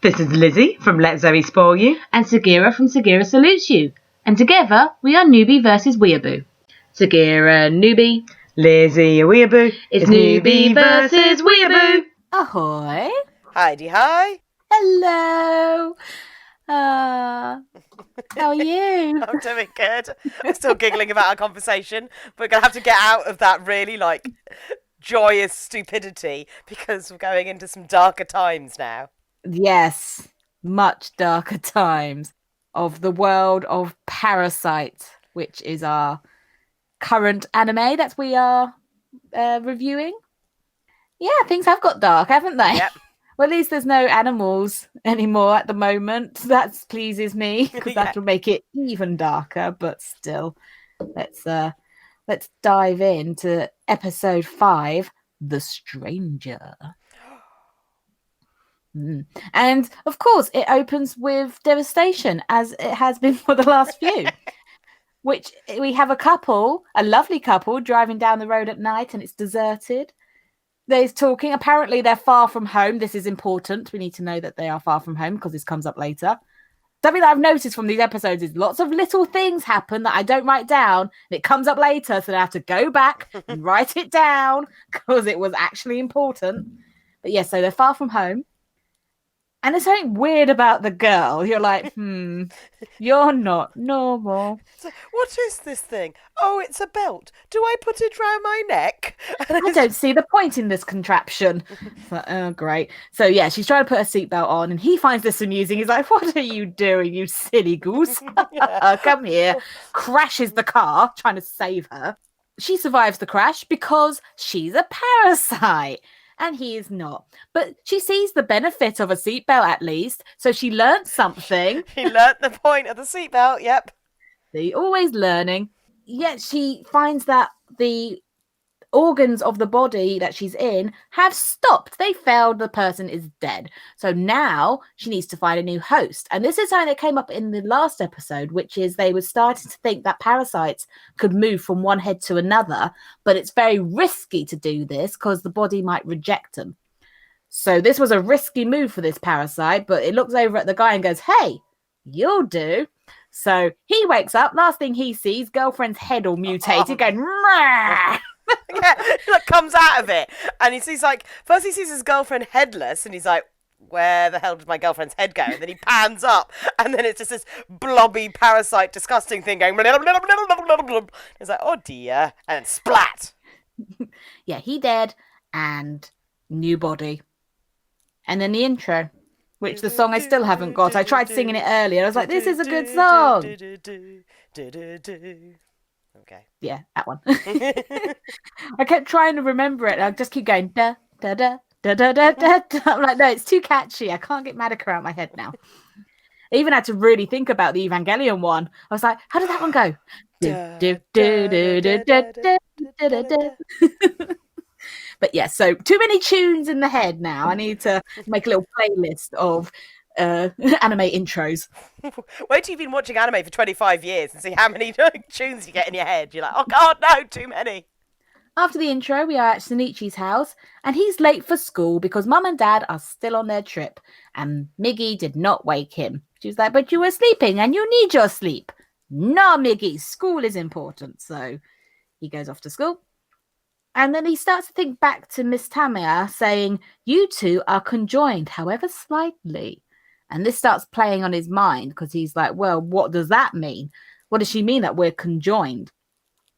This is Lizzie from Let Zoe Spoil You. And Sagira from Sagira Salutes You. And together we are Newbie versus Weeaboo. Sagira, Newbie. Lizzie, a Weeaboo. It's Newbie versus Weeaboo. Ahoy. Heidi, hi. Hello. How are you? I'm doing good. I'm still giggling about our conversation. We're going to have to get out of that really, joyous stupidity because we're going into some darker times now. Yes, much darker times of the world of Parasyte, which is our current anime that we are reviewing. Yeah, things have got dark, haven't they? Yep. Well, at least there's no animals anymore at the moment. That pleases me because that will make it even darker. But still, let's dive into episode 5, The Stranger. And of course, it opens with devastation, as it has been for the last few. Which we have a lovely couple, driving down the road at night, and it's deserted. They're talking. Apparently, they're far from home. This is important. We need to know that they are far from home because this comes up later. Something that I've noticed from these episodes is lots of little things happen that I don't write down. And it comes up later, so I have to go back and write it down because it was actually important. But yes, so they're far from home. And there's something weird about the girl. You're like, you're not normal. So, what is this thing? Oh, it's a belt. Do I put it round my neck? I don't see the point in this contraption. Like, oh, great. So, yeah, she's trying to put her seatbelt on, and he finds this amusing. He's like, what are you doing, you silly goose? Come here. Crashes the car, trying to save her. She survives the crash because she's a parasite. And he is not. But she sees the benefit of a seatbelt at least. So she learnt something. He learnt the point of the seatbelt, yep. They're always learning. Yet she finds that the organs of the body that she's in have stopped. They failed. The person is dead. So now she needs to find a new host. And this is something that came up in the last episode, which is they were starting to think that parasites could move from one head to another, but it's very risky to do this because the body might reject them. So this was a risky move for this parasite, but it looks over at the guy and goes, hey, you'll do. So he wakes up. Last thing he sees, girlfriend's head all mutated, going, Rah! Yeah, he comes out of it and he sees first he sees his girlfriend headless and he's like, where the hell did my girlfriend's head go? And then he pans up and then it's just this blobby parasite disgusting thing going he's like, oh dear, and then splat. Yeah, he dead and new body. And then the intro, which the song I still haven't got. I tried singing it earlier. I was like, this is a good song. Okay. Yeah, that one. I kept trying to remember it. I just keep going da da da da da da da. I'm like, no, it's too catchy. I can't get Madoka out of my head now. I even had to really think about the Evangelion one. I was like, how did that one go? But yeah, so too many tunes in the head now. I need to make a little playlist of anime intros. Wait till you've been watching anime for 25 years and see how many tunes you get in your head. You're like, oh god, no, too many. After the intro, we are at Shinichi's house, and he's late for school because Mum and Dad are still on their trip, and Miggy did not wake him. She was like, but you were sleeping, and you need your sleep. No, Miggy, school is important. So he goes off to school. And then he starts to think back to Miss Tamiya saying, you two are conjoined, however slightly. And this starts playing on his mind because he's like, well, what does that mean? What does she mean that we're conjoined?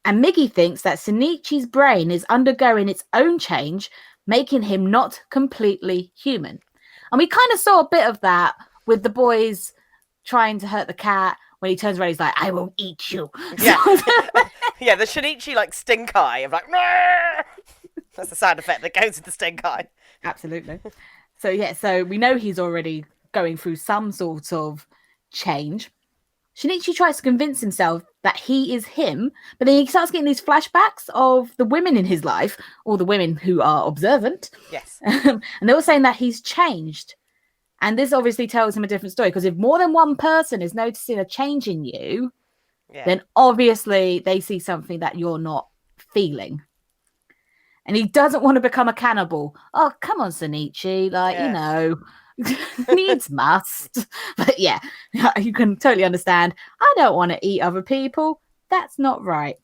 And Miggy thinks that Shinichi's brain is undergoing its own change, making him not completely human. And we kind of saw a bit of that with the boys trying to hurt the cat. When he turns around, he's like, I won't eat you. Yeah, yeah, the Shinichi stink eye of that's the sound effect that goes with the stink eye. Absolutely. So yeah, so we know he's already going through some sort of change. Shinichi tries to convince himself that he is him, but then he starts getting these flashbacks of the women in his life, or the women who are observant. Yes. And they were saying that he's changed. And this obviously tells him a different story, because if more than one person is noticing a change in you, then obviously they see something that you're not feeling. And he doesn't want to become a cannibal. Oh, come on, Shinichi. You know, Needs must. But yeah, you can totally understand. I don't want to eat other people. That's not right.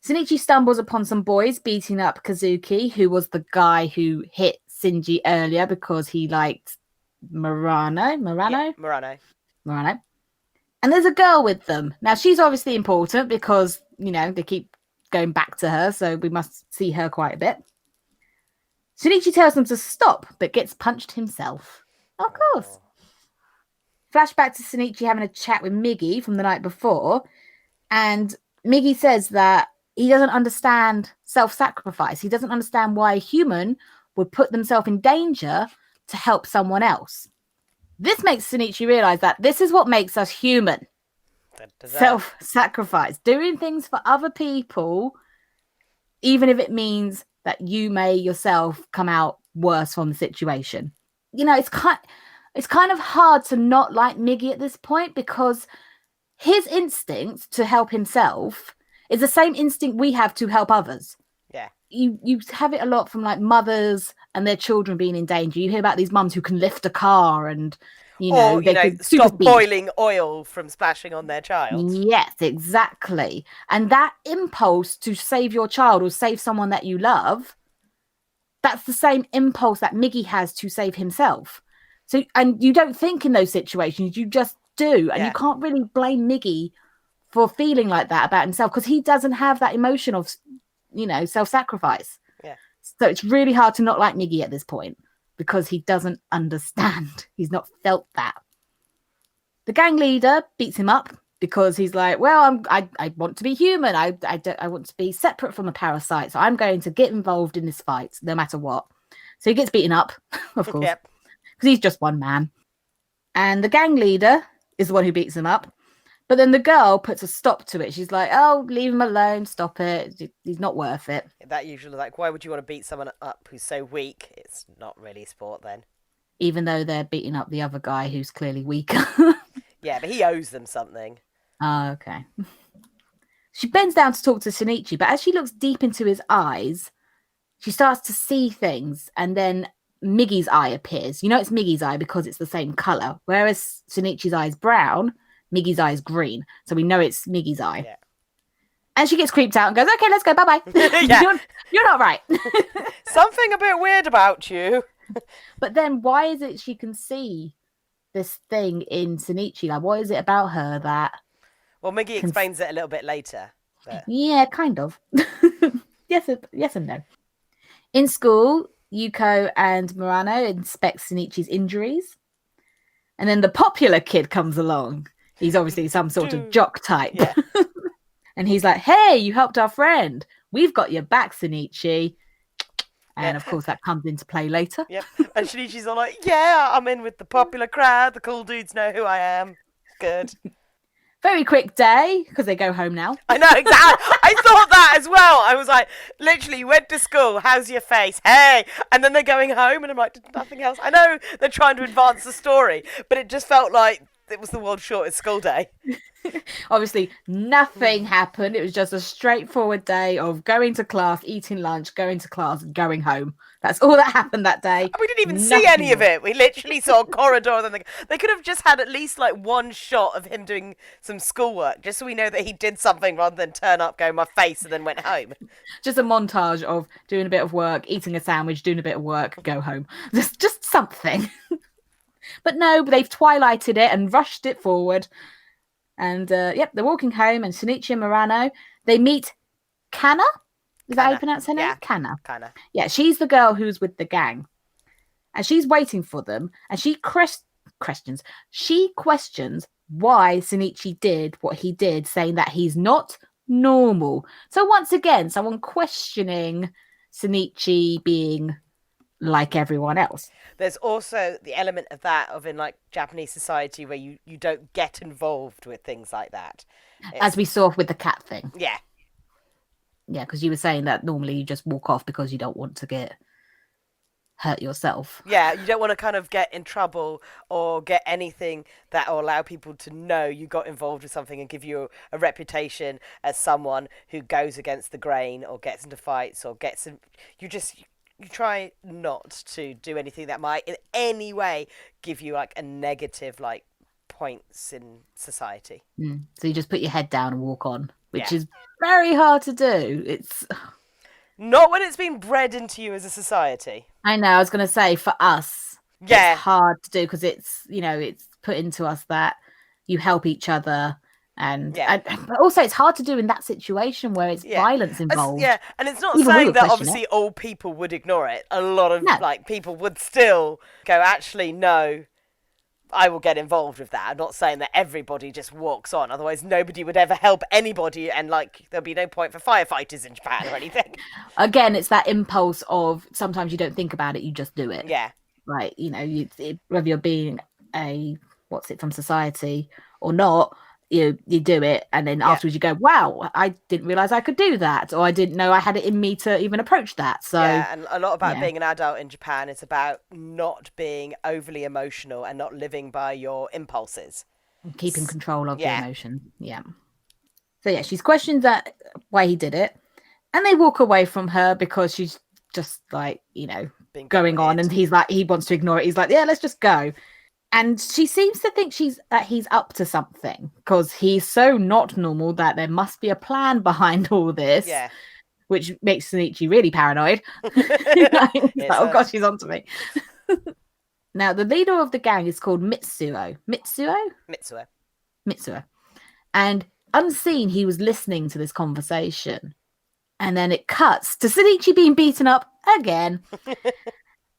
Shinichi stumbles upon some boys beating up Kazuki, who was the guy who hit Shinji earlier because he liked Murano. Yeah, Murano. And there's a girl with them. Now, she's obviously important because, they keep going back to her, so we must see her quite a bit. Shinichi tells them to stop, but gets punched himself. Of course. Flashback to Shinichi having a chat with Miggy from the night before, and Miggy says that he doesn't understand self-sacrifice. He doesn't understand why a human would put themselves in danger to help someone else. This makes Shinichi realize that this is what makes us human. Self-sacrifice. Doing things for other people, even if it means that you may yourself come out worse from the situation. It's kind of hard to not like Miggy at this point because his instinct to help himself is the same instinct we have to help others. Yeah. You have it a lot from like mothers and their children being in danger. You hear about these mums who can lift a car and they could stop boiling oil from splashing on their child. Yes, exactly. And that impulse to save your child or save someone that you love, that's the same impulse that Miggy has to save himself. So, and you don't think in those situations, you just do. And you can't really blame Miggy for feeling like that about himself because he doesn't have that emotion of, self-sacrifice. Yeah. So it's really hard to not like Miggy at this point because he doesn't understand. He's not felt that. The gang leader beats him up because he's like, well, I want to be human. I want to be separate from a parasite. So I'm going to get involved in this fight no matter what. So he gets beaten up, of course, because he's just one man. And the gang leader is the one who beats him up. But then the girl puts a stop to it. She's like, oh, leave him alone. Stop it. He's not worth it. That usually, why would you want to beat someone up who's so weak? It's not really sport then. Even though they're beating up the other guy who's clearly weaker. Yeah, but he owes them something. Oh, okay. She bends down to talk to Shinichi, but as she looks deep into his eyes, she starts to see things, and then Miggy's eye appears. It's Miggy's eye because it's the same colour, whereas Shinichi's eye is brown, Miggy's eye is green. So we know it's Miggy's eye. Yeah. And she gets creeped out and goes, okay, let's go, bye-bye. You're not right. Something a bit weird about you. But then why is it she can see this thing in Shinichi? Like, what is it about her that... Well, Miggy explains it a little bit later. But... Yeah, kind of. Yes and no. In school, Yuko and Murano inspect Shinichi's injuries. And then the popular kid comes along. He's obviously some sort of jock type. Yeah. And he's like, hey, you helped our friend. We've got your back, Shinichi. And of course, that comes into play later. Yep. And Shinichi's all like, yeah, I'm in with the popular crowd. The cool dudes know who I am. Good. Very quick day, because they go home now. I know, exactly. I thought that as well. I was like, literally, you went to school. How's your face? Hey. And then they're going home, and I'm like, nothing else. I know they're trying to advance the story, but it just felt like it was the world's shortest school day. Obviously, nothing happened. It was just a straightforward day of going to class, eating lunch, going to class, and going home. That's all that happened that day. And we didn't even see any of it. We literally saw a corridor. And they could have just had at least like one shot of him doing some schoolwork, just so we know that he did something rather than turn up, go my face, and then went home. Just a montage of doing a bit of work, eating a sandwich, doing a bit of work, go home. Just something. But no, they've twilighted it and rushed it forward. And they're walking home, and Shinichi and Murano, they meet Kana. Is that how you pronounce her name? Yeah. Kana. Kana. Yeah, she's the girl who's with the gang. And she's waiting for them, and she questions why Shinichi did what he did, saying that he's not normal. So once again, someone questioning Shinichi being like everyone else. There's also the element of that of in like Japanese society where you don't get involved with things like that. As we saw with the cat thing. Yeah. Yeah, because you were saying that normally you just walk off because you don't want to get hurt yourself. Yeah, you don't want to kind of get in trouble or get anything that will allow people to know you got involved with something and give you a reputation as someone who goes against the grain or gets into fights or gets in... you try not to do anything that might in any way give you like a negative like points in society. So you just put your head down and walk on, which Yeah. is very hard to do. It's Not when it's been bred into you as a society. I know, I was going to say for us, Yeah. it's hard to do because it's, you know, it's put into us that you help each other. And, but also it's hard to do in that situation where it's violence involved. And it's not Even we saying would that question obviously all people would ignore it. A lot of like people would still go, actually, no, I will get involved with that. I'm not saying that everybody just walks on. Otherwise, nobody would ever help anybody, and like there'll be no point for firefighters in Japan or anything. Again, it's that impulse of sometimes you don't think about it, you just do it. Yeah. Like, you know, whether you're being from society or not, you do it, and then afterwards you go, wow, I didn't realize I could do that, or I didn't know I had it in me to even approach that. So and a lot about being an adult in Japan is about not being overly emotional and not living by your impulses, keeping control of your emotions. So she's questioned that why he did it, and they walk away from her because she's just like, you know, going on, and he's like, he wants to ignore it. He's like, yeah, let's just go. And she seems to think he's up to something because he's so not normal that there must be a plan behind all this. Yeah. Which makes Shinichi really paranoid. Oh gosh, she's onto me. Now, the leader of the gang is called Mitsuo. Mitsuo. And unseen, he was listening to this conversation. And then it cuts to Shinichi being beaten up again.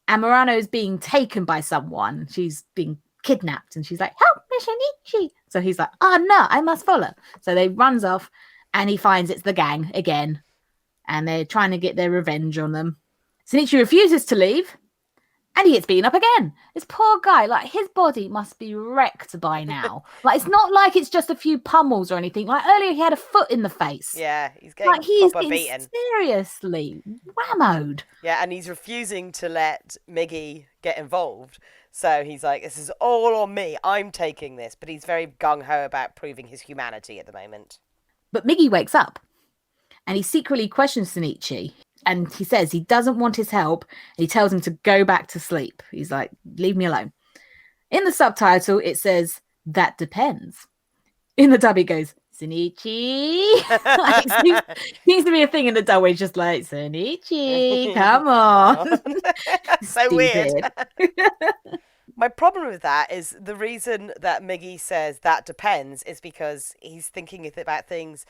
And Murano is being taken by someone. She's being kidnapped, and she's like, help me, Shinichi. So he's like, oh no, I must follow. So they runs off, and he finds it's the gang again, and they're trying to get their revenge on them. Shinichi refuses to leave, and he gets beaten up again. This poor guy, like, his body must be wrecked by now. Like, it's not like it's just a few pummels or anything. Like, earlier he had a foot in the face. Yeah, he's getting proper beaten. Seriously whammoed. Yeah, and he's refusing to let Miggy get involved. So he's like, this is all on me. I'm taking this. But he's very gung-ho about proving his humanity at the moment. But Miggy wakes up, and he secretly questions Shinichi. And he says he doesn't want his help. And he tells him to go back to sleep. He's like, leave me alone. In the subtitle, it says, that depends. In the dub, it goes, Shinichi. Like, seems to be a thing in the dub where it's just like, Shinichi, come on. So weird. My problem with that is the reason that Miggy says that depends is because he's thinking about things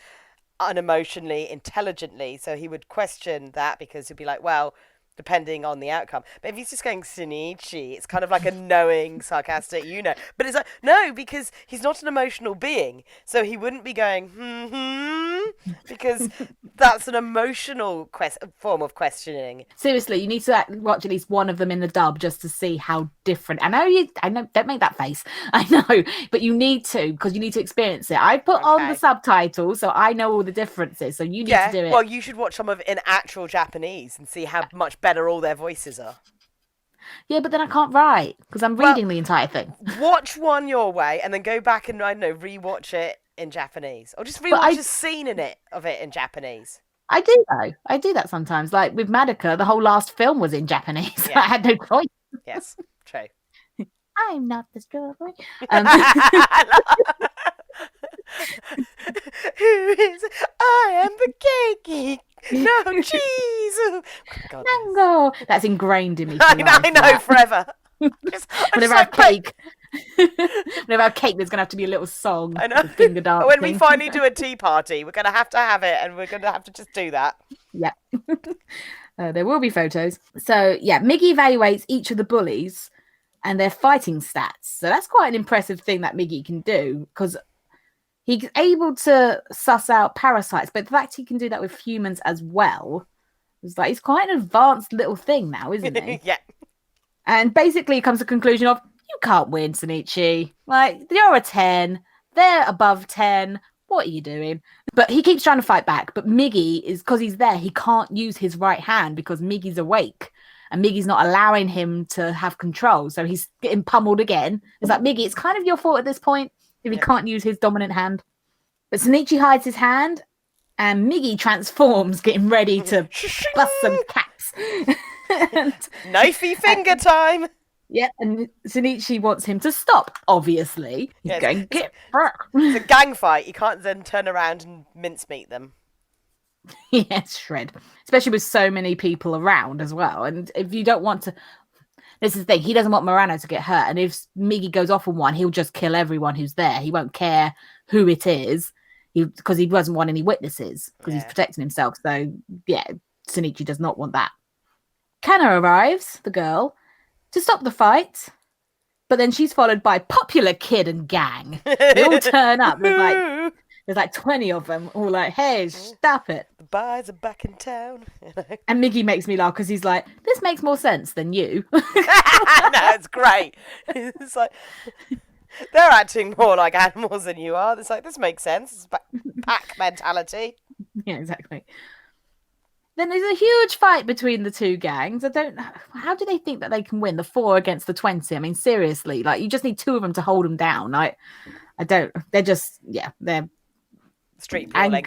unemotionally, intelligently, so he would question that because he'd be like, well, depending on the outcome. But if he's just going Shinichi, it's kind of like a knowing, sarcastic, you know. But it's like, no, because he's not an emotional being, so he wouldn't be going, because that's an emotional form of questioning. Seriously, you need to watch at least one of them in the dub just to see how different. I know, don't make that face. I know, but you need to, because you need to experience it. I put on the subtitles, so I know all the differences, so you need to do it. Well, you should watch some of it in actual Japanese and see how much better all their voices are. Yeah, but then I can't write because I'm reading the entire thing. Watch one your way and then go back and, I don't know, rewatch it in Japanese. Or just rewatch a scene of it in Japanese. I do, though. I do that sometimes. Like with Madoka, the whole last film was in Japanese. Yeah. I had no choice. Yes, true. I'm not the strawberry. Who is it? I am the cake. No cheese. Oh, mango. That's ingrained in me. I know, forever. Whenever I have cake, whenever I have cake, there's gonna have to be a little song. I know. Finger dancing. When we finally do a tea party, we're gonna have it, and we're gonna have to just do that. Yeah. There will be photos. So yeah, Miggy evaluates each of the bullies and their fighting stats. So that's quite an impressive thing that Miggy can do, because he's able to suss out parasites, but the fact he can do that with humans as well is like, he's quite an advanced little thing now, isn't he? Yeah. And basically he comes to the conclusion of, you can't win, Shinichi. Like, you're a 10, they're above 10. What are you doing? But he keeps trying to fight back. But Miggy is, because he's there, he can't use his right hand because Miggy's awake. And Miggy's not allowing him to have control. So he's getting pummeled again. It's like, Miggy, it's kind of your fault at this point if he can't use his dominant hand. But Shinichi hides his hand and Miggy transforms, getting ready to bust some caps. and, Knifey finger time. yeah, and Shinichi wants him to stop, obviously. He's Yeah, going, get back. It's a gang fight. You can't then turn around and mincemeat them. Yes, shred. Especially with so many people around as well. And if you don't want to... This is the thing. He doesn't want Morano to get hurt. And if Miggy goes off on one, he'll just kill everyone who's there. He won't care who it is because he doesn't want any witnesses because he's protecting himself. So, yeah, Shinichi does not want that. Kana arrives, the girl, to stop the fight. But then she's followed by Popular Kid and gang. They all turn up. There's like 20 of them, all like, hey, stop it. The boys are back in town. And Miggy makes me laugh because he's like, this makes more sense than you. No, it's great. It's like, they're acting more like animals than you are. It's like, this makes sense. It's pack mentality. Yeah, exactly. Then there's a huge fight between the two gangs. How do they think that they can win the 4 against the 20? I mean, seriously, like, you just need 2 of them to hold them down. They're just, they're street brawling.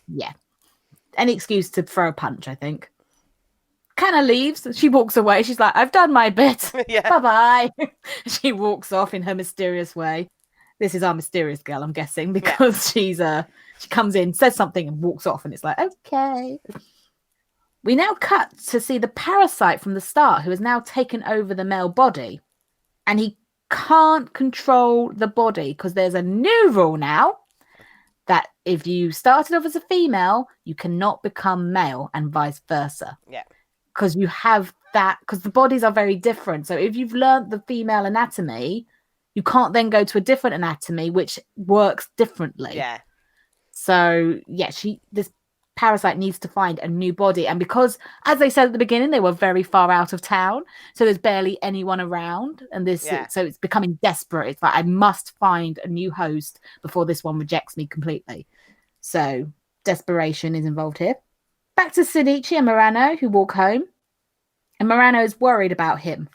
Yeah. Any excuse to throw a punch, I think. Kana leaves. She walks away. She's like, I've done my bit. Bye-bye. She walks off in her mysterious way. This is our mysterious girl, I'm guessing, because she comes in, says something and walks off, and it's like, okay. We now cut to see the Parasyte from the start, who has now taken over the male body. And he can't control the body because there's a new rule now that if you started off as a female, you cannot become male and vice versa. Yeah. Because you have that, because the bodies are very different. So if you've learned the female anatomy, you can't then go to a different anatomy, which works differently. Yeah. So, yeah, this Parasyte needs to find a new body. And because, as they said at the beginning, they were very far out of town, so there's barely anyone around. And so it's becoming desperate. It's like, I must find a new host before this one rejects me completely. So desperation is involved here. Back to Shinichi and Morano, who walk home. And Morano is worried about him.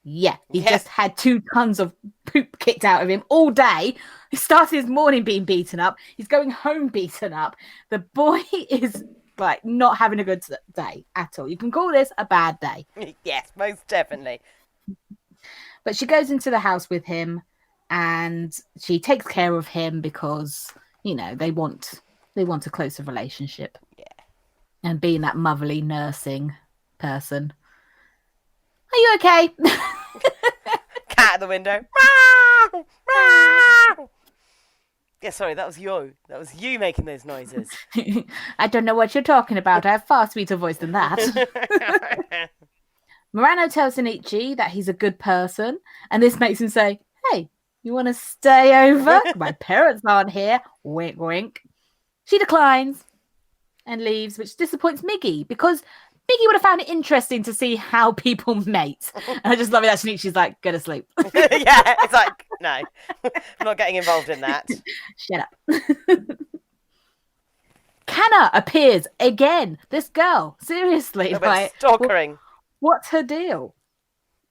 Yeah, he just had 2 tons of poop kicked out of him all day. He started his morning being beaten up. He's going home beaten up. The boy is like not having a good day at all. You can call this a bad day. Yes, most definitely. But she goes into the house with him and she takes care of him because, you know, they want a closer relationship. Yeah. And being that motherly nursing person. Are you okay? Cat at the window. Yeah, sorry, that was you. That was you making those noises. I don't know what you're talking about. I have far sweeter voice than that. Morano tells Shinichi that he's a good person, and this makes him say, hey, you want to stay over? My parents aren't here. Wink, wink. She declines and leaves, which disappoints Miggy, because Miggy would have found it interesting to see how people mate. And I just love it that Shinichi's like, go to sleep. Yeah, it's like, no, I'm not getting involved in that. Shut up. Kana appears again. This girl, seriously. Like, stalkering. What's her deal?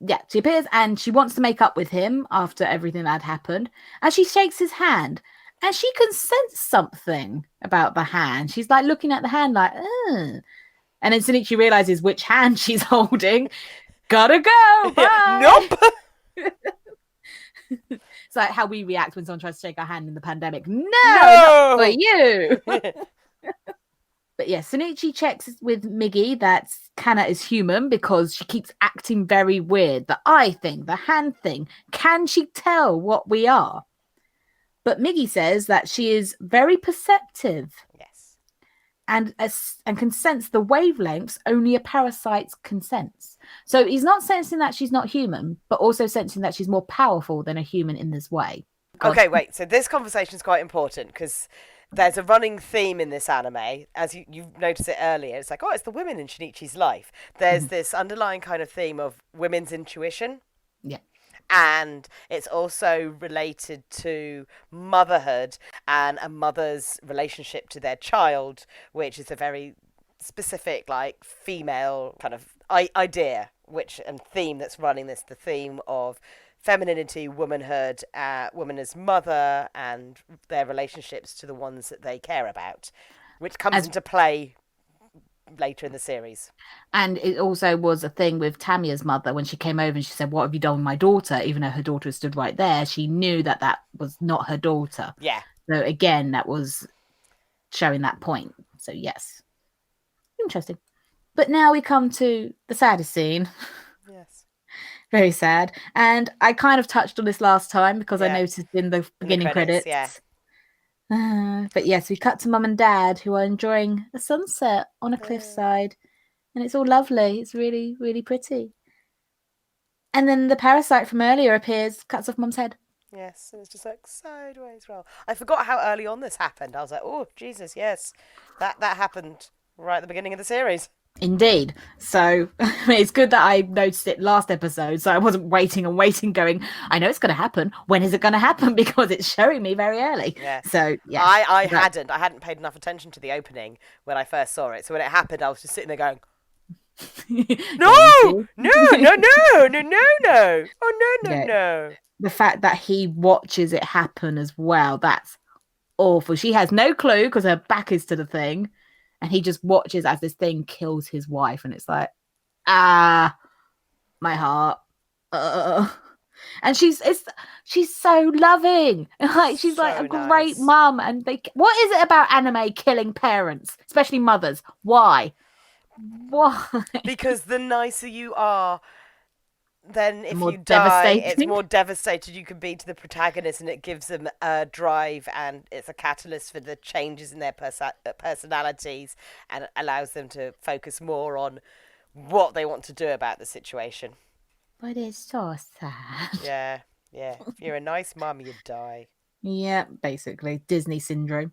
Yeah, she appears and she wants to make up with him after everything that had happened. And she shakes his hand. And she can sense something about the hand. She's like looking at the hand like, ugh. And then Shinichi realizes which hand she's holding. Gotta go. Bye. Nope. It's like how we react when someone tries to shake our hand in the pandemic. No, not for you. But yeah, Shinichi checks with Miggy that Kana is human because she keeps acting very weird. The eye thing, the hand thing. Can she tell what we are? But Miggy says that she is very perceptive. Yes. And can sense the wavelengths only a parasite can sense. So he's not sensing that she's not human, but also sensing that she's more powerful than a human in this way. Okay, wait. So this conversation is quite important because there's a running theme in this anime. As you noticed it earlier, it's like, oh, it's the women in Shinichi's life. There's this underlying kind of theme of women's intuition. Yeah. And it's also related to motherhood and a mother's relationship to their child, which is a very specific, like, female kind of idea, and theme that's running this, the theme of femininity, womanhood, woman as mother, and their relationships to the ones that they care about, which comes into play later in the series. And it also was a thing with Tamia's mother when she came over and she said, "What have you done with my daughter?" Even though her daughter stood right there, she knew that that was not her daughter. Yeah. So again, that was showing that point. So yes, interesting. But now we come to the saddest scene. Yes. Very sad. And I kind of touched on this last time because I Yeah. noticed in the beginning credits, credits. yeah. But yes, we cut to Mum and Dad who are enjoying a sunset on a cliffside. And it's all lovely. It's really, really pretty. And then the parasite from earlier appears, cuts off Mum's head. Yes, and it's just like sideways roll. I forgot how early on this happened. I was like, oh, Jesus, yes. That happened right at the beginning of the series. Indeed. So it's good that I noticed it last episode, so I wasn't waiting going, I know it's going to happen. When is it going to happen? Because it's showing me very early. Yeah. So yeah, I hadn't paid enough attention to the opening when I first saw it. So when it happened, I was just sitting there going, no, oh no. The fact that he watches it happen as well, that's awful. She has no clue because her back is to the thing, and he just watches as this thing kills his wife, and it's like, my heart. And she's so loving. Like she's So like a nice. great mum. And what is it about anime killing parents, especially mothers? Why? Because the nicer you are, then if More you die, it's devastating. more devastated you can be to the protagonist, and it gives them a drive, and it's a catalyst for the changes in their personalities, and it allows them to focus more on what they want to do about the situation. But it's so sad. Yeah. If you're a nice mum, you die. Yeah, basically Disney syndrome.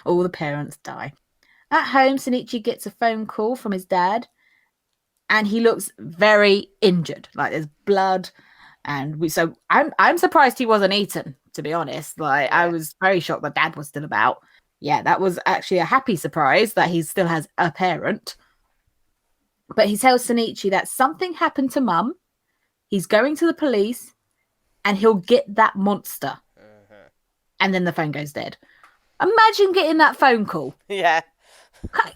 All the parents die. At home, Shinichi gets a phone call from his dad, and he looks very injured. Like there's blood, and so I'm surprised he wasn't eaten. To be honest, like I was very shocked that Dad was still about. Yeah, that was actually a happy surprise that he still has a parent. But he tells Shinichi that something happened to Mum. He's going to the police, and he'll get that monster. And then the phone goes dead. Imagine getting that phone call. Yeah.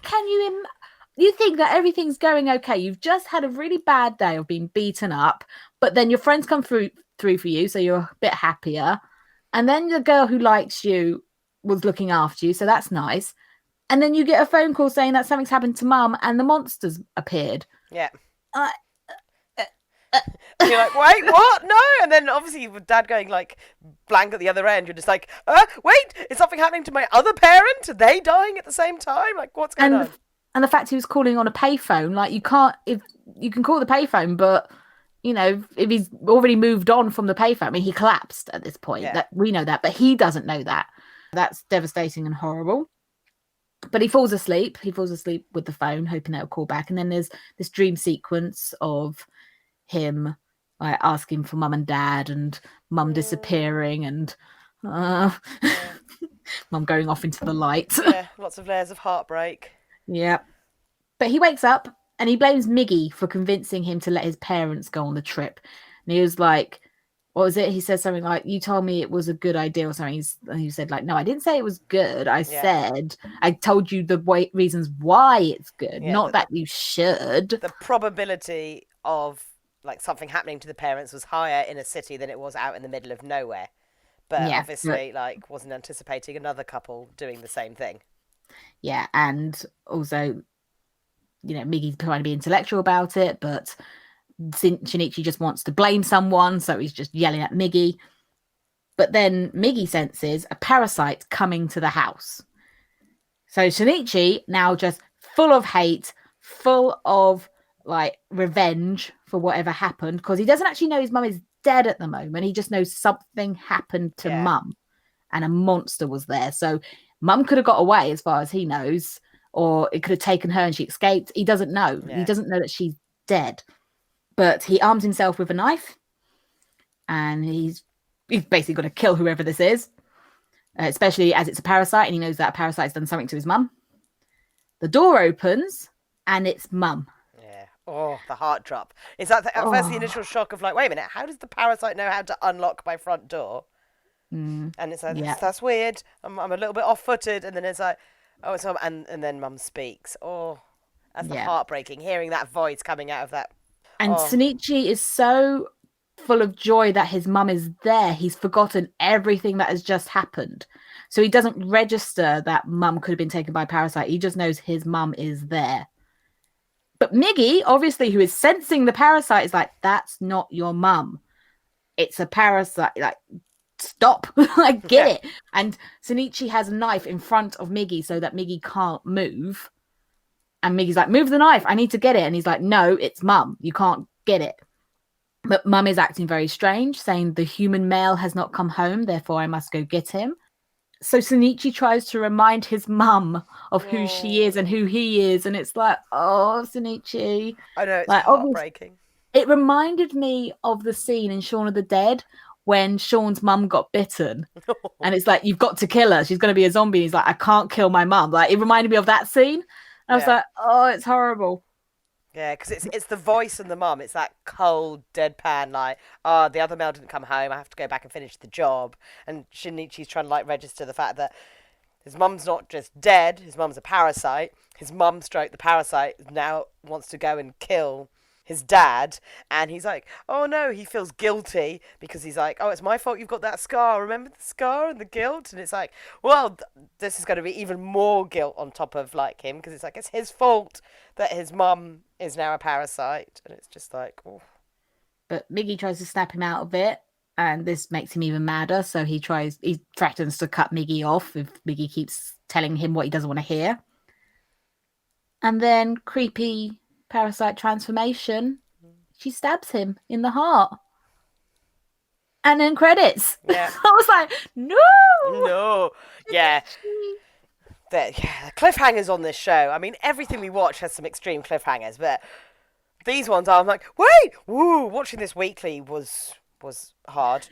Can you you think that everything's going okay? You've just had a really bad day of being beaten up, but then your friends come through for you, so you're a bit happier. And then the girl who likes you was looking after you, so that's nice. And then you get a phone call saying that something's happened to Mum and the monster's appeared. Yeah. You're like, wait, what? No. And then obviously with Dad going like blank at the other end, you're just like, wait, is something happening to my other parent? Are they dying at the same time? Like, what's going on? And the fact he was calling on a payphone, like you can call the payphone, but you know, if he's already moved on from the payphone, I mean, he collapsed at this point. Yeah. That we know that, but he doesn't know that. That's devastating and horrible. But he falls asleep. He falls asleep with the phone, hoping it'll call back. And then there's this dream sequence of him like asking for Mum and Dad, and Mum disappearing, and Mum going off into the light. Yeah, lots of layers of heartbreak. Yeah. But he wakes up and he blames Miggy for convincing him to let his parents go on the trip. And he was like, what was it? He said something like, you told me it was a good idea or something. And he said like, no, I didn't say it was good. I said, I told you the reasons why it's good, not that you should. The probability of like something happening to the parents was higher in a city than it was out in the middle of nowhere. But obviously like wasn't anticipating another couple doing the same thing. Yeah, and also, you know, Miggy's trying to be intellectual about it, but Shinichi just wants to blame someone, so he's just yelling at Miggy. But then Miggy senses a parasite coming to the house. So Shinichi, now just full of hate, full of like revenge for whatever happened, because he doesn't actually know his mum is dead at the moment. He just knows something happened to Mum, and a monster was there. So Mum could have got away as far as he knows, or it could have taken her and she escaped. He doesn't know. He doesn't know that she's dead. But he arms himself with a knife, and he's basically going to kill whoever this is, especially as it's a parasite, and he knows that a parasite's done something to his mum. The door opens, and it's Mum. Yeah. Oh, the heart drop. Is that at first the initial shock of like, wait a minute, how does the parasite know how to unlock my front door? And it's like, that's weird. I'm a little bit off-footed. And then it's like, Oh, so and then Mum speaks. Oh, that's the Yeah. heartbreaking. Hearing that voice coming out of that. And Oh. Shinichi is so full of joy that his mum is there. He's forgotten everything that has just happened. So he doesn't register that mum could have been taken by a parasite. He just knows his mum is there. But Miggy, obviously, who is sensing the parasite, is like, that's not your mum. It's a parasite. Like, stop. Like, get it. And Shinichi has a knife in front of Miggy so that Miggy can't move. And Miggy's like, move the knife. I need to get it. And he's like, no, it's mum. You can't get it. But mum is acting very strange, saying the human male has not come home, therefore I must go get him. So Shinichi tries to remind his mum of who she is and who he is. And it's like, oh, Shinichi. I know, it's like, heartbreaking. It reminded me of the scene in Shaun of the Dead when Shaun's mum got bitten. And it's like, you've got to kill her. She's going to be a zombie. And he's like, I can't kill my mum. Like, it reminded me of that scene. And I was like, oh, it's horrible. Yeah, because it's the voice and the mum. It's that cold, deadpan, like, oh, the other male didn't come home. I have to go back and finish the job. And Shinichi's trying to, like, register the fact that his mum's not just dead. His mum's a parasite. His mum stroke the parasite now wants to go and kill his dad. And he's like, oh, no, he feels guilty because he's like, oh, it's my fault you've got that scar. Remember the scar and the guilt? And it's like, well, this is going to be even more guilt on top of, like, him because it's like, it's his fault that his mum is now a parasite. And it's just like, oh. But Miggy tries to snap him out of it, and this makes him even madder. So he threatens to cut Miggy off if Miggy keeps telling him what he doesn't want to hear. And then creepy parasite transformation, she stabs him in the heart. And then credits. Yeah. I was like, no. No. Yeah. The cliffhangers on this show. I mean, everything we watch has some extreme cliffhangers, but these ones I'm like, wait, woo! Watching this weekly was hard.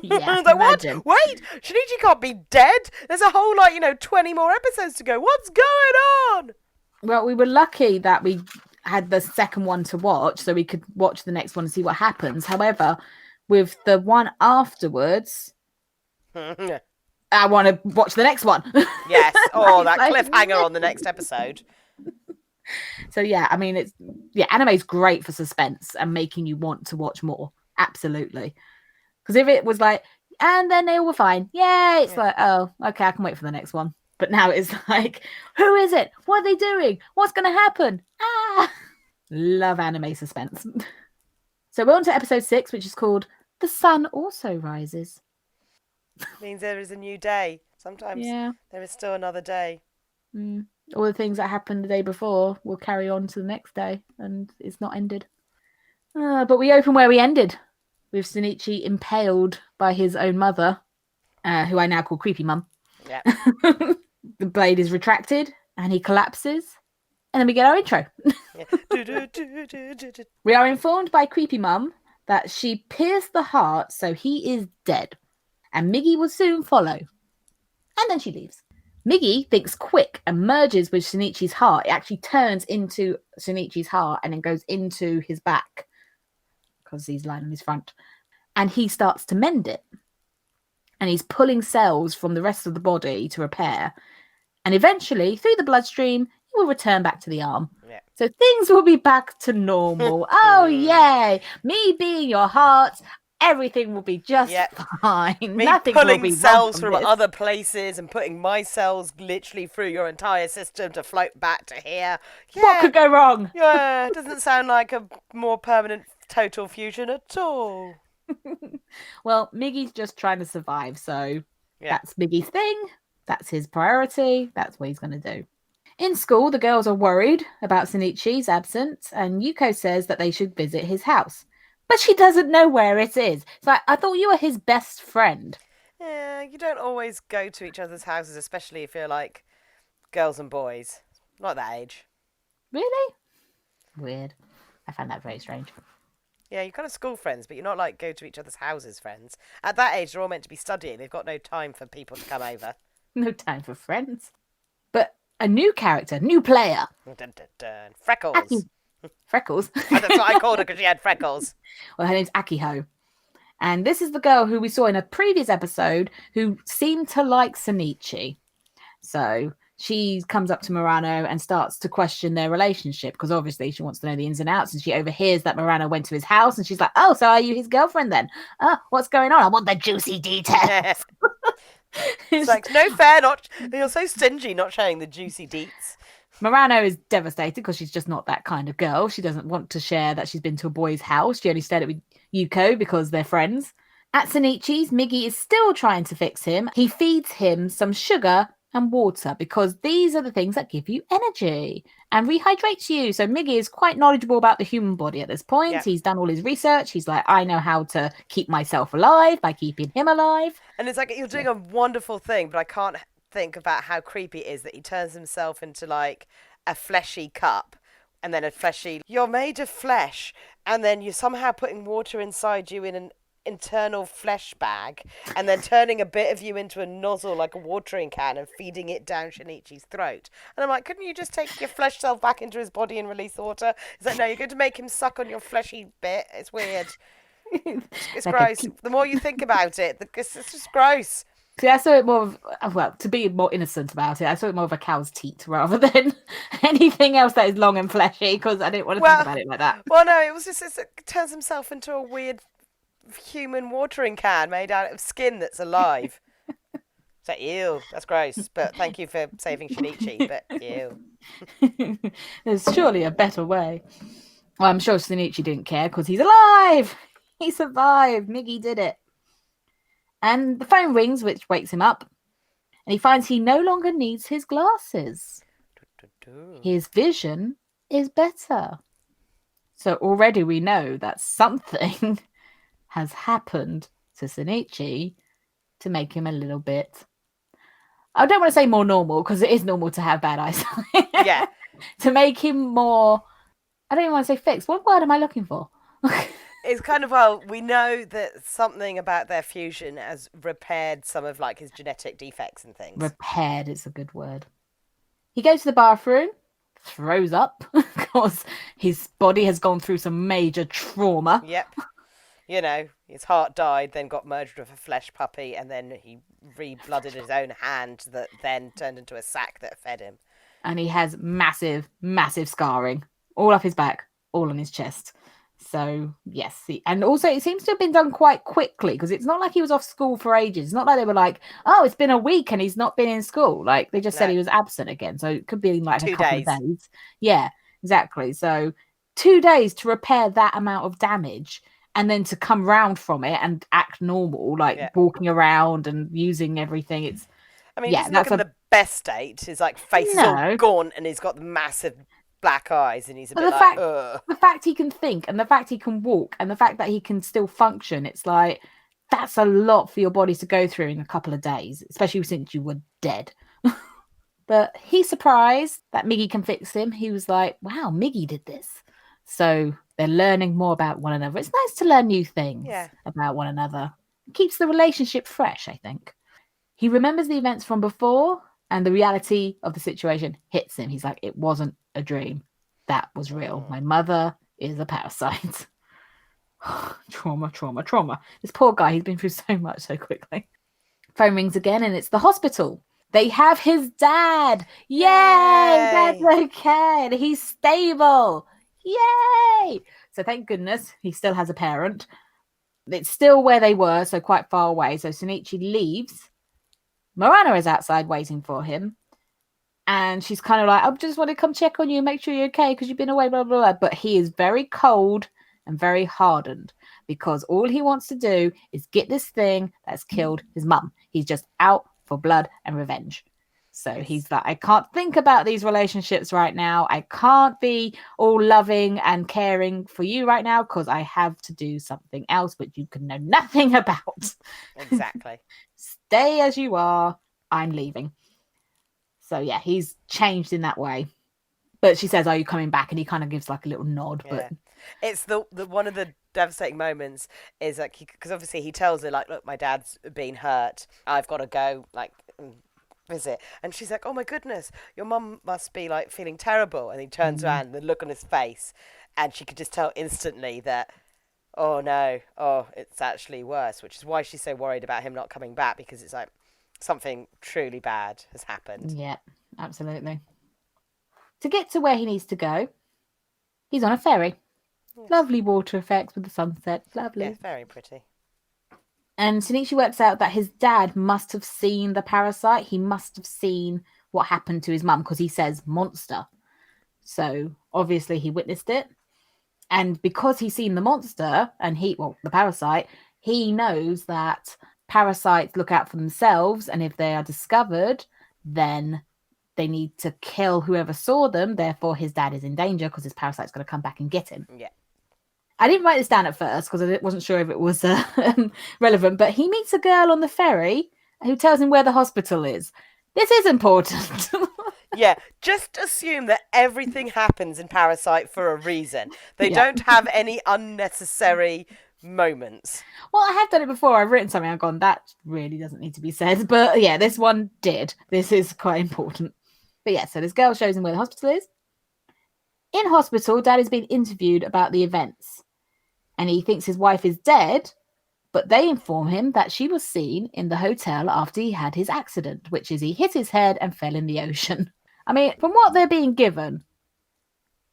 Yeah, like, imagine. what? Wait, Shinichi can't be dead. There's a whole 20 more episodes to go. What's going on? Well, we were lucky that we had the second one to watch, so we could watch the next one and see what happens. However, with the one afterwards, I want to watch the next one. Yes. Oh, that cliffhanger on the next episode. So yeah, I mean, anime's great for suspense and making you want to watch more. Absolutely. Because if it was like, and then they all were fine, yay, it's like, oh, okay, I can wait for the next one. But now it's like, who is it? What are they doing? What's going to happen? Ah! Love anime suspense. So we're on to episode 6, which is called The Sun Also Rises. Means there is a new day. Sometimes there is still another day. All the things that happened the day before will carry on to the next day, and it's not ended. But we open where we ended, with Shinichi impaled by his own mother, who I now call Creepy Mum. Yeah. The blade is retracted, and he collapses, and then we get our intro. We are informed by Creepy Mum that she pierced the heart, so he is dead, and Miggy will soon follow. And then she leaves. Miggy thinks quick and merges with Shinichi's heart. It actually turns into Shinichi's heart and then goes into his back because he's lying on his front. And he starts to mend it. And he's pulling cells from the rest of the body to repair. And eventually, through the bloodstream, he will return back to the arm. Yeah. So things will be back to normal. Oh, yay. Me being your heart, everything will be just fine. Me Nothing pulling will be cells wrong from other places and putting my cells literally through your entire system to float back to here. Yeah. What could go wrong? Yeah, it doesn't sound like a more permanent total fusion at all. Well, Miggy's just trying to survive, so that's Miggy's thing. That's his priority. That's what he's going to do. In school, the girls are worried about Shinichi's absence, and Yuko says that they should visit his house. But she doesn't know where it is. It's like, I thought you were his best friend. Yeah, you don't always go to each other's houses, especially if you're like girls and boys. Not that age. Really? Weird. I found that very strange. Yeah, you're kind of school friends, but you're not like go to each other's houses friends. At that age, they're all meant to be studying. They've got no time for people to come over. No time for friends. But a new character, new player. Dun, dun, dun. Freckles. Freckles? That's what I called her because she had freckles. Well, her name's Akiho. And this is the girl who we saw in a previous episode who seemed to like Shinichi. So she comes up to Murano and starts to question their relationship because obviously she wants to know the ins and outs, and she overhears that Murano went to his house and she's like, oh, so are you his girlfriend then? What's going on? I want the juicy details. It's like, no fair, you're so stingy not sharing the juicy deets. Murano is devastated because she's just not that kind of girl. She doesn't want to share that she's been to a boy's house. She only stayed with Yuko because they're friends. At Shinichi's, Miggy is still trying to fix him. He feeds him some sugar and water because these are the things that give you energy and rehydrates you. So Miggy is quite knowledgeable about the human body at this point. Yeah. He's done all his research. He's like, I know how to keep myself alive by keeping him alive. And it's like, you're doing a wonderful thing, but I can't think about how creepy it is that he turns himself into like a fleshy cup and then a fleshy, you're made of flesh, and then you're somehow putting water inside you in an internal flesh bag and then turning a bit of you into a nozzle like a watering can and feeding it down Shinichi's throat. And I'm like, couldn't you just take your flesh self back into his body and release the water? It's like, no, you're going to make him suck on your fleshy bit. It's weird. It's like gross. The more you think about it, it's just gross. See, I saw it more of, well, to be more innocent about it, I saw it more of a cow's teat rather than anything else that is long and fleshy, because I didn't want to think about it like that. Well, no, it was just, it turns himself into a weird human watering can made out of skin that's alive. It's like, ew, that's gross. But thank you for saving Shinichi, but ew. There's surely a better way. Well, I'm sure Shinichi didn't care because he's alive. He survived. Miggy did it. And the phone rings, which wakes him up. And he finds he no longer needs his glasses. His vision is better. So already we know that something has happened to Shinichi to make him a little bit... I don't want to say more normal, because it is normal to have bad eyesight. Yeah. To make him more... I don't even want to say fixed. What word am I looking for? It's kind of, well, we know that something about their fusion has repaired some of like his genetic defects and things. Repaired is a good word. He goes to the bathroom, throws up, because his body has gone through some major trauma. Yep. You know, his heart died, then got merged with a flesh puppy, and then he re-blooded his own hand that then turned into a sack that fed him. And he has massive, massive scarring. All up his back, all on his chest. So, yes. And also, it seems to have been done quite quickly, because it's not like he was off school for ages. It's not like they were like, oh, it's been a week and he's not been in school. Like, they just said he was absent again. So, it could be like 2 a couple days. of days. Yeah, exactly. So, 2 days to repair that amount of damage and then to come round from it and act normal, like walking around and using everything. It's... I mean, he doesn't look in the best state. His like face is all gaunt and he's got the massive black eyes and he's a bit like, ugh. The fact he can think and the fact he can walk and the fact that he can still function, it's like, that's a lot for your body to go through in a couple of days, especially since you were dead. But he's surprised that Miggy can fix him. He was like, wow, Miggy did this. So they're learning more about one another. It's nice to learn new things about one another. It keeps the relationship fresh, I think. He remembers the events from before and the reality of the situation hits him. He's like, it wasn't a dream. That was real. My mother is a parasite. Trauma, trauma, trauma. This poor guy, he's been through so much so quickly. Phone rings again and it's the hospital. They have his dad. Yay! That's okay. He's stable. Yay! So thank goodness he still has a parent. It's still where they were, so quite far away. So Shinichi leaves. Murano is outside waiting for him. And she's kind of like, I just want to come check on you, make sure you're okay, because you've been away, blah, blah, blah. But he is very cold and very hardened because all he wants to do is get this thing that's killed his mum. He's just out for blood and revenge. So he's like, I can't think about these relationships right now. I can't be all loving and caring for you right now because I have to do something else, which you can know nothing about. Exactly. Stay as you are. I'm leaving. So yeah, he's changed in that way. But she says, are you coming back? And he kind of gives like a little nod. Yeah. But it's the one of the devastating moments is like, because obviously he tells her like, look, my dad's been hurt. I've got to go like visit. And she's like, oh my goodness, your mum must be like feeling terrible. And he turns around, the look on his face, and she could just tell instantly that, oh no, it's actually worse, which is why she's so worried about him not coming back, because it's like something truly bad has happened. Yeah. absolutely. To get to where he needs to go, he's on a ferry. Yes. Lovely water effects with the sunset. Lovely. Yeah, very pretty. And Shinichi works out that his dad must have seen the parasite. He must have seen what happened to his mum because he says monster. So obviously he witnessed it. And because he's seen the monster and the parasite, he knows that parasites look out for themselves. And if they are discovered, then they need to kill whoever saw them. Therefore, his dad is in danger because his parasite's going to come back and get him. Yeah. I didn't write this down at first because I wasn't sure if it was relevant, but he meets a girl on the ferry who tells him where the hospital is. This is important. Yeah, just assume that everything happens in Parasyte for a reason. They Yeah. don't have any unnecessary moments. Well, I have done it before. I've written something. I've gone, that really doesn't need to be said. But yeah, this one did. This is quite important. But yeah, so this girl shows him where the hospital is. In hospital, Dad is being interviewed about the events. And he thinks his wife is dead, but they inform him that she was seen in the hotel after he had his accident, which is he hit his head and fell in the ocean. I mean, from what they're being given,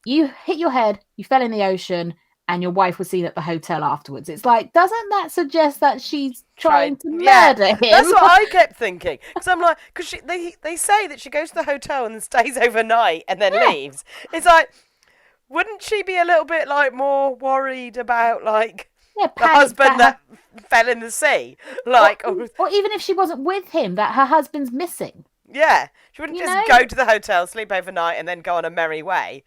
you hit your head, you fell in the ocean, and your wife was seen at the hotel afterwards. It's like, doesn't that suggest that she's trying to murder him? That's what I kept thinking. Because I'm like, because they say that she goes to the hotel and stays overnight and then leaves. It's like, wouldn't she be a little bit like more worried about like the husband that fell in the sea? Like, or even if she wasn't with him, that her husband's missing. Yeah, she wouldn't just go to the hotel, sleep overnight, and then go on a merry way.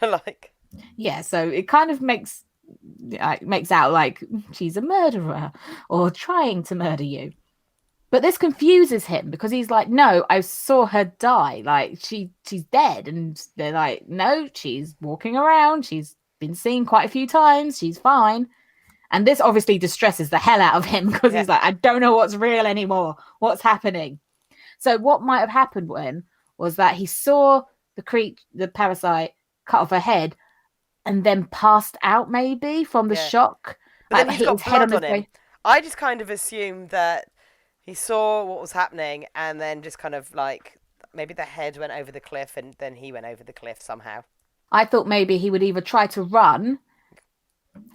Like, yeah, so it kind of makes out like she's a murderer or trying to murder you. But this confuses him because he's like, no, I saw her die. Like, she's dead. And they're like, no, she's walking around. She's been seen quite a few times. She's fine. And this obviously distresses the hell out of him because he's like, I don't know what's real anymore. What's happening? So what might have happened was that he saw the parasite cut off her head and then passed out maybe from the shock. But then like, he's got his head blood on him. face. I just kind of assumed that he saw what was happening and then just kind of like maybe the head went over the cliff and then he went over the cliff somehow. I thought maybe he would either try to run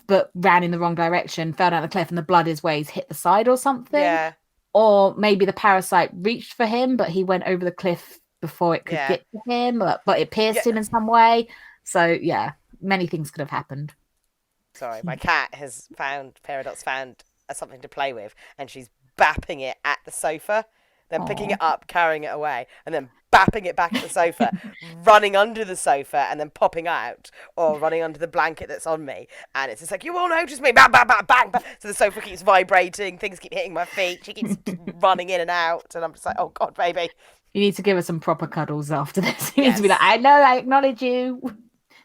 but ran in the wrong direction, fell down the cliff and the blood his ways hit the side or something. Yeah. Or maybe the parasite reached for him but he went over the cliff before it could get to him, but it pierced him in some way. So yeah, many things could have happened. Sorry, my cat has Paradox found something to play with and she's bapping it at the sofa, then picking it up, carrying it away, and then bapping it back at the sofa, running under the sofa and then popping out, or running under the blanket that's on me. And it's just like, you all notice me, bang, bang, bang, bang, bang. So the sofa keeps vibrating, things keep hitting my feet, she keeps running in and out, and I'm just like, oh God, baby. You need to give her some proper cuddles after this. You need to be like, I know, I acknowledge you.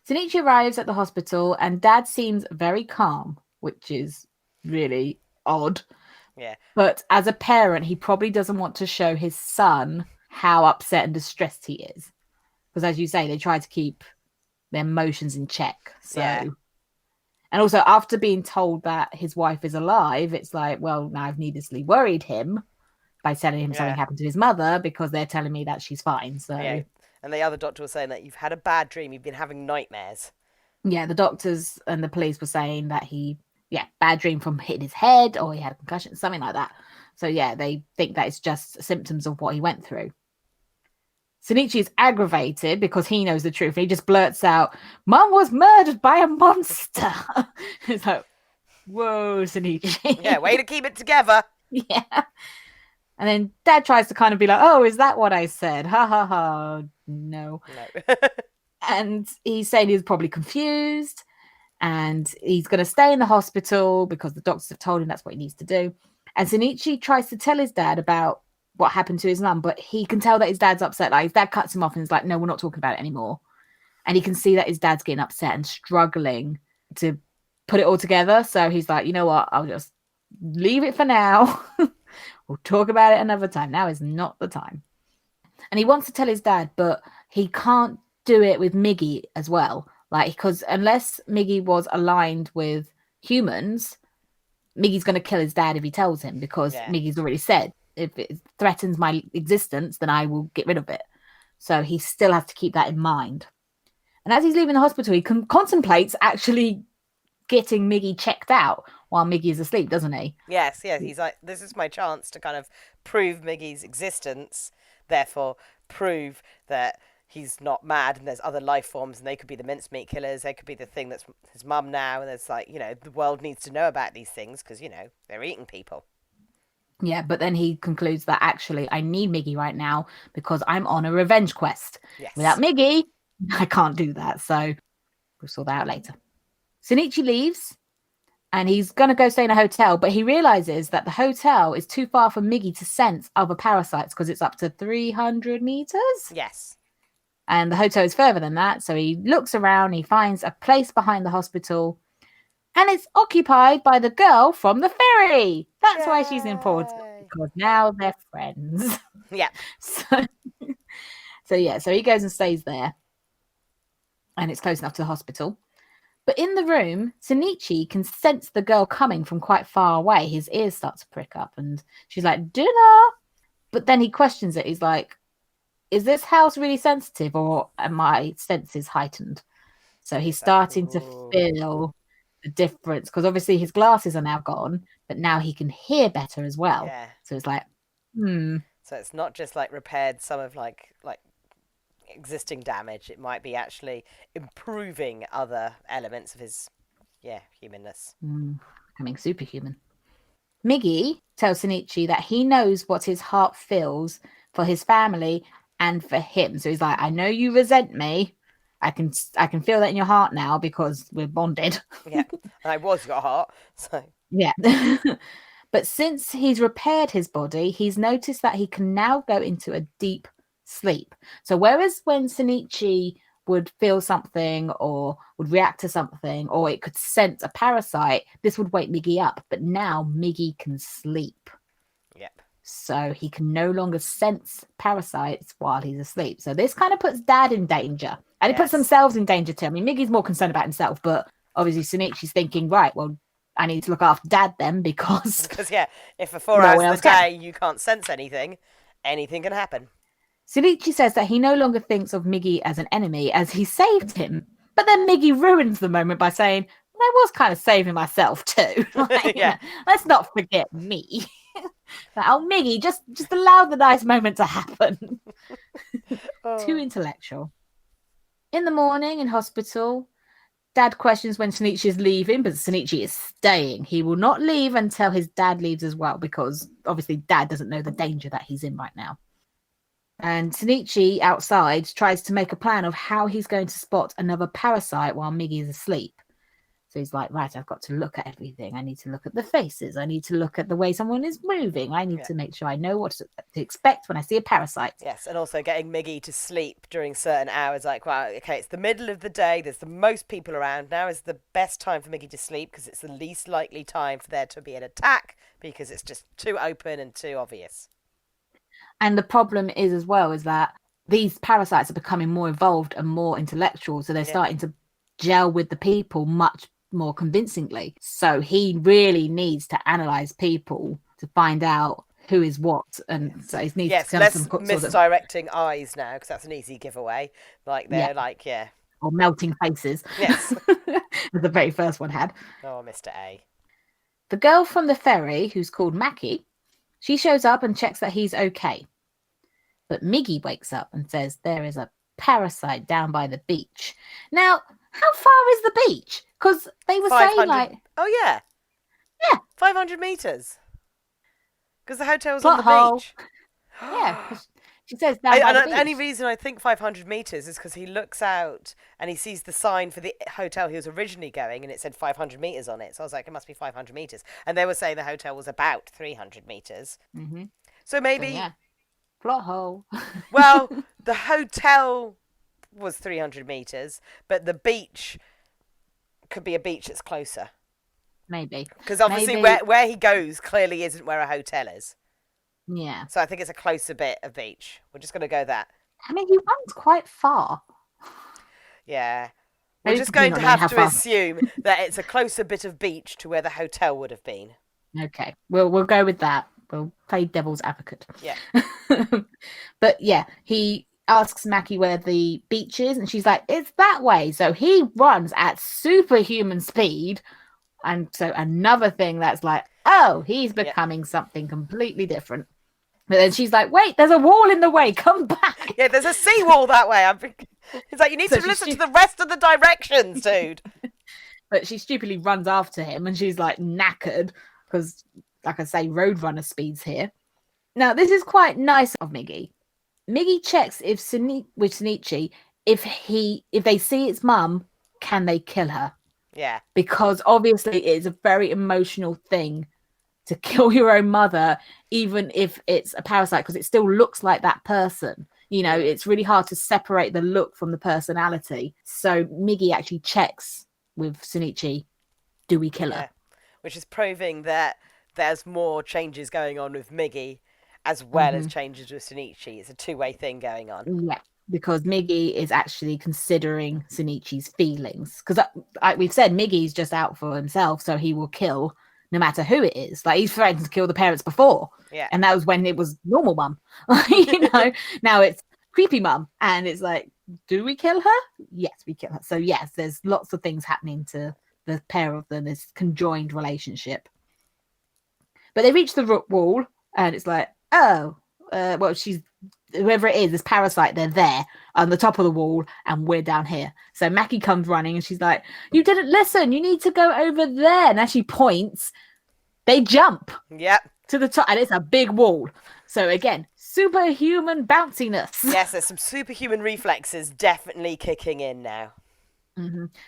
Shinichi arrives at the hospital and Dad seems very calm, which is really odd. Yeah. But as a parent, he probably doesn't want to show his son how upset and distressed he is. Because as you say, they try to keep their emotions in check. So, and also after being told that his wife is alive, it's like, well, now I've needlessly worried him by telling him something happened to his mother because they're telling me that she's fine. So, and the other doctor was saying that you've had a bad dream, you've been having nightmares. Yeah, the doctors and the police were saying that bad dream from hitting his head or he had a concussion, something like that. So yeah, they think that it's just symptoms of what he went through. Shinichi is aggravated because he knows the truth. He just blurts out, Mum was murdered by a monster. It's like, whoa, Shinichi. Yeah, way to keep it together. Yeah. And then Dad tries to kind of be like, oh, is that what I said? Ha ha ha. No. And he's saying he's probably confused and he's going to stay in the hospital because the doctors have told him that's what he needs to do. And Shinichi tries to tell his dad about what happened to his mum, but he can tell that his dad's upset. Like, his dad cuts him off and is like, no, we're not talking about it anymore. And he can see that his dad's getting upset and struggling to put it all together. So he's like, you know what? I'll just leave it for now. We'll talk about it another time. Now is not the time. And he wants to tell his dad, but he can't do it with Miggy as well. Like, because unless Miggy was aligned with humans, Miggy's going to kill his dad if he tells him, because Miggy's already said, if it threatens my existence, then I will get rid of it. So he still has to keep that in mind. And as he's leaving the hospital, he contemplates actually getting Miggy checked out while Miggy is asleep, doesn't he? Yes. He's like, this is my chance to kind of prove Miggy's existence, therefore prove that he's not mad and there's other life forms and they could be the mincemeat killers, they could be the thing that's his mum now, and there's like, the world needs to know about these things because, they're eating people. Yeah, but then he concludes that actually I need Miggy right now because I'm on a revenge quest. Yes. Without Miggy, I can't do that. So we'll sort that out later. Shinichi leaves and he's going to go stay in a hotel, but he realizes that the hotel is too far for Miggy to sense other parasites because it's up to 300 meters. Yes. And the hotel is further than that. So he looks around, he finds a place behind the hospital, and it's occupied by the girl from the ferry. That's why she's important, because now they're friends. Yeah. So he goes and stays there. And it's close enough to the hospital. But in the room, Shinichi can sense the girl coming from quite far away. His ears start to prick up and she's like, dinner. But then he questions it. He's like, is this house really sensitive or are my senses heightened? So he's starting to feel the difference because obviously his glasses are now gone, but now he can hear better as well. Yeah. So it's like, So it's not just like repaired some of like existing damage. It might be actually improving other elements of his, humanness. Becoming superhuman. Miggy tells Shinichi that he knows what his heart feels for his family and for him. So he's like, I know you resent me. I can feel that in your heart now because we're bonded. Yeah, I was your heart. So yeah. But since he's repaired his body, he's noticed that he can now go into a deep sleep. So whereas when Shinichi would feel something or would react to something or it could sense a parasite, this would wake Miggy up. But now Miggy can sleep. Yep. So he can no longer sense parasites while he's asleep. So this kind of puts Dad in danger. And it puts themselves in danger too. I mean, Miggy's more concerned about himself, but obviously Shinichi's thinking, right, well, I need to look after Dad then because... Because, if for 4 hours of the day you can't sense anything can happen. Shinichi says that he no longer thinks of Miggy as an enemy as he saved him. But then Miggy ruins the moment by saying, I was kind of saving myself too. Let's not forget me. Miggy, just allow the nice moment to happen. Too intellectual. In the morning in hospital, Dad questions when Shinichi is leaving, but Shinichi is staying. He will not leave until his dad leaves as well, because obviously Dad doesn't know the danger that he's in right now. And Shinichi outside tries to make a plan of how he's going to spot another parasite while Miggy is asleep. So he's like, right, I've got to look at everything. I need to look at the faces. I need to look at the way someone is moving. I need to make sure I know what to expect when I see a parasite. Yes, and also getting Miggy to sleep during certain hours. Like, wow, okay, it's the middle of the day. There's the most people around. Now is the best time for Miggy to sleep because it's the least likely time for there to be an attack because it's just too open and too obvious. And the problem is as well is that these parasites are becoming more evolved and more intellectual. So they're starting to gel with the people much more convincingly. So he really needs to analyze people to find out who is what. And so he needs to less misdirecting eyes now because that's an easy giveaway. Like they're or melting faces. Yes. The very first one had. Oh, Mr. A. The girl from the ferry, who's called Maki, she shows up and checks that he's okay. But Miggy wakes up and says there is a parasite down by the beach. Now, how far is the beach? Because they were saying like... Oh, yeah. Yeah. 500 metres. Because the hotel's Plot on the hole. beach. Yeah. She says down by the beach. The only reason I think 500 metres is because he looks out and he sees the sign for the hotel he was originally going and it said 500 metres on it. So I was like, it must be 500 metres. And they were saying the hotel was about 300 metres. Mm-hmm. So maybe... So, plot hole. Well, the hotel was 300 metres, but the beach could be a beach that's closer. Maybe. Because obviously where he goes clearly isn't where a hotel is. Yeah. So I think it's a closer bit of beach. We're just going to go that. I mean, he runs quite far. Yeah. We're just going to have to assume that it's a closer bit of beach to where the hotel would have been. Okay. We'll go with that. We'll play devil's advocate. Yeah. But yeah, he asks Mackie where the beach is, and she's like, it's that way. So he runs at superhuman speed. And so another thing that's like, oh, he's becoming something completely different. But then she's like, wait, there's a wall in the way. Come back. Yeah, there's a seawall that way. It's like, you need to listen to the rest of the directions, dude. But she stupidly runs after him, and she's like knackered because, like I say, Roadrunner speeds here. Now, this is quite nice of Miggy. Miggy checks with Shinichi if they see its mum, can they kill her? Yeah. Because obviously it is a very emotional thing to kill your own mother, even if it's a parasite, because it still looks like that person. You know, it's really hard to separate the look from the personality. So Miggy actually checks with Shinichi, do we kill her? Which is proving that there's more changes going on with Miggy as well as changes with Shinichi. It's a two-way thing going on. Yeah, because Miggy is actually considering Shinichi's feelings. Because we've said Miggy's just out for himself, so he will kill no matter who it is. Like, he's threatened to kill the parents before. Yeah. And that was when it was normal mum. You know, now it's creepy mum. And it's like, do we kill her? Yes, we kill her. So yes, there's lots of things happening to the pair of them, this conjoined relationship. But they reach the wall, and it's like, oh, well, she's, whoever it is, this parasite, they're there on the top of the wall, and we're down here. So Mackie comes running, and she's like, you didn't listen, you need to go over there. And as she points, they jump to the top, and it's a big wall. So again, superhuman bounciness. Yes, there's some superhuman reflexes definitely kicking in now.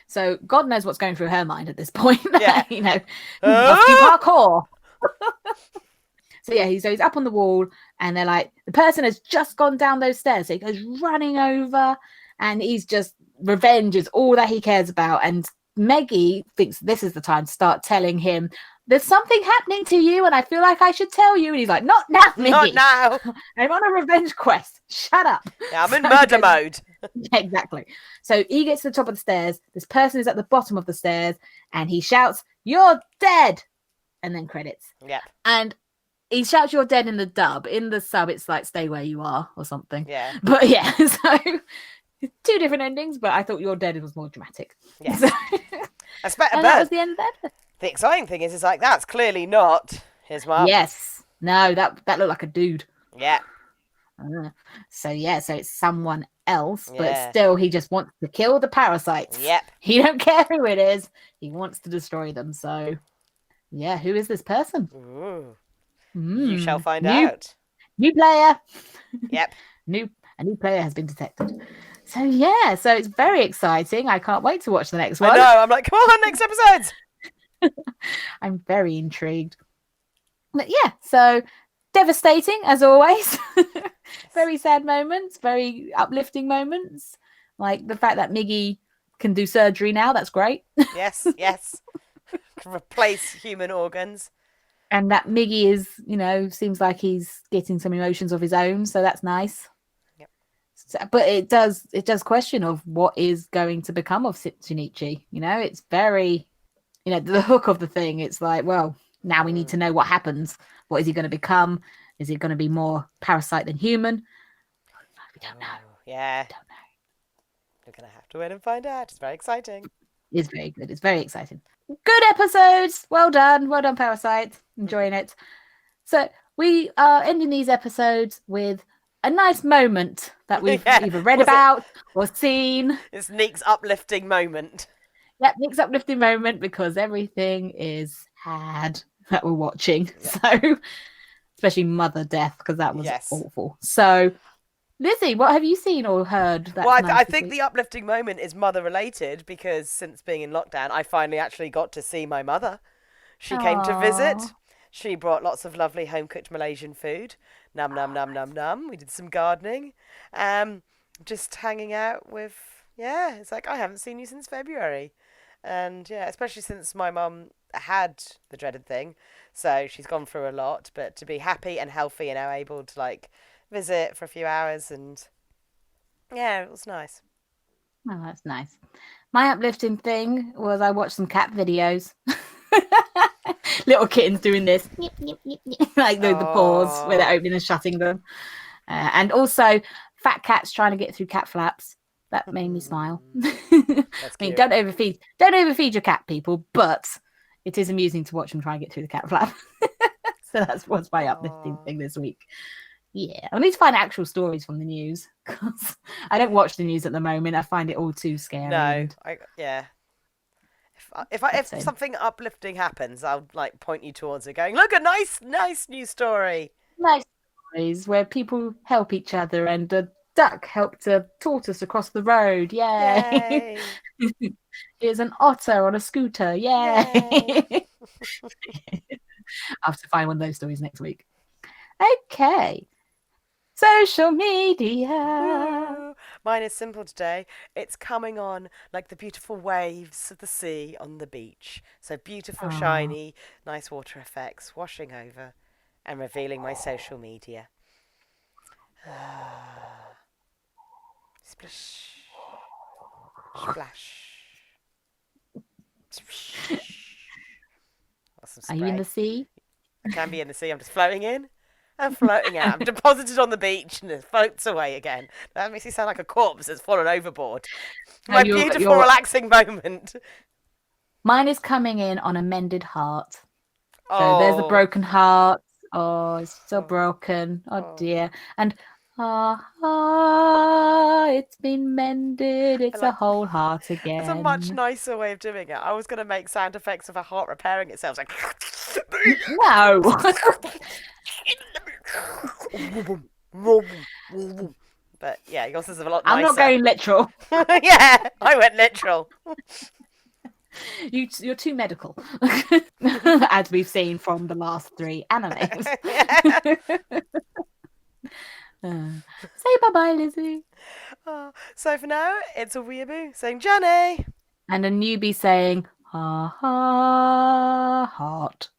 So God knows what's going through her mind at this point. Yeah. You know, must do parkour. So yeah, he's up on the wall, and they're like, the person has just gone down those stairs. So he goes running over, and he's just, revenge is all that he cares about. And Meggie thinks this is the time to start telling him, there's something happening to you, and I feel like I should tell you. And he's like, not now, Meggie. Not now. I'm on a revenge quest. Shut up. Yeah, I'm in murder mode. Yeah, exactly. So he gets to the top of the stairs. This person is at the bottom of the stairs, and he shouts, you're dead. And then credits. Yeah. And he shouts you're dead in the dub. In the sub, it's like stay where you are or something. Yeah. But yeah, so two different endings, but I thought you're dead was more dramatic. Yes. So, and that was the end of that. The exciting thing is like, that's clearly not his mum. Yes. No, that looked like a dude. Yeah. So yeah, so it's someone else, but Yeah. still he just wants to kill the parasites. Yep. He don't care who it is. He wants to destroy them. So yeah, who is this person? Ooh. You shall find New- out. New player. Yep. A new player has been detected. So yeah, so it's very exciting. I can't wait to watch the next one. I know. I'm like, come on, next episode. I'm very intrigued. But yeah, so devastating as always. Very sad moments, very uplifting moments. Like the fact that Miggy can do surgery now, that's great. Yes, yes. Can replace human organs. And that Miggy is, seems like he's getting some emotions of his own, so that's nice. Yep. So, but it does question of what is going to become of Shinichi. It's very, the hook of the thing. It's like, well, now we need to know what happens. What is he going to become? Is he going to be more parasite than human? We don't know. Yeah. We don't know. We're going to have to wait and find out. It's very exciting. It's very good. It's very exciting. Good episodes. Well done. Well done, Parasyte. Enjoying it. So we are ending these episodes with a nice moment that we've either read about or seen. It's Nick's uplifting moment. Yep, Nick's uplifting moment because everything is sad that we're watching. Yeah. So, especially mother death, because that was awful. So, Lizzie, what have you seen or heard? Well, I think the uplifting moment is mother related because since being in lockdown, I finally actually got to see my mother. She came to visit. She brought lots of lovely home-cooked Malaysian food. Num, num, num, num, num. We did some gardening. Just hanging out with, it's like, I haven't seen you since February. And, especially since my mum had the dreaded thing. So she's gone through a lot. But to be happy and healthy and now able to, visit for a few hours and, it was nice. Oh, that's nice. My uplifting thing was I watched some cat videos. Little kittens doing this, like the paws where they're opening and shutting them. And also Fat cats trying to get through cat flaps. That made me smile. That's I mean, cute. don't overfeed your cat, people, but it is amusing to watch them try and get through the cat flap. So that's what's my uplifting thing this week. Yeah, I need to find actual stories from the news because I don't watch the news at the moment. I find it all too scary. No, if something uplifting happens, I'll like point you towards it, going, "Look, a nice news story." Nice stories where people help each other, and a duck helped a tortoise across the road. Yay! Here's an otter on a scooter. Yay! I'll have to find one of those stories next week. Okay. Social media. Ooh, mine is simple today. It's coming on like the beautiful waves of the sea on the beach. So beautiful, shiny, nice water effects washing over and revealing my social media. Splish. Splash. Are you in the sea? I can be in the sea. I'm just floating in and floating out. I'm deposited on the beach and it floats away again. That makes me sound like a corpse that's fallen overboard. My beautiful, relaxing moment. Mine is coming in on a mended heart. So there's a broken heart. Oh, it's still broken. Oh dear. And it's been mended. It's a whole heart again. It's a much nicer way of doing it. I was going to make sound effects of a heart repairing itself. Like, no. But yeah, yours is a lot nicer. I'm not going literal. Yeah, I went literal. You're too medical, as we've seen from the last 3 animes. Say bye-bye, Lizzie. So for now, it's a Weeaboo saying Jenny. And a newbie saying, ha ha, heart.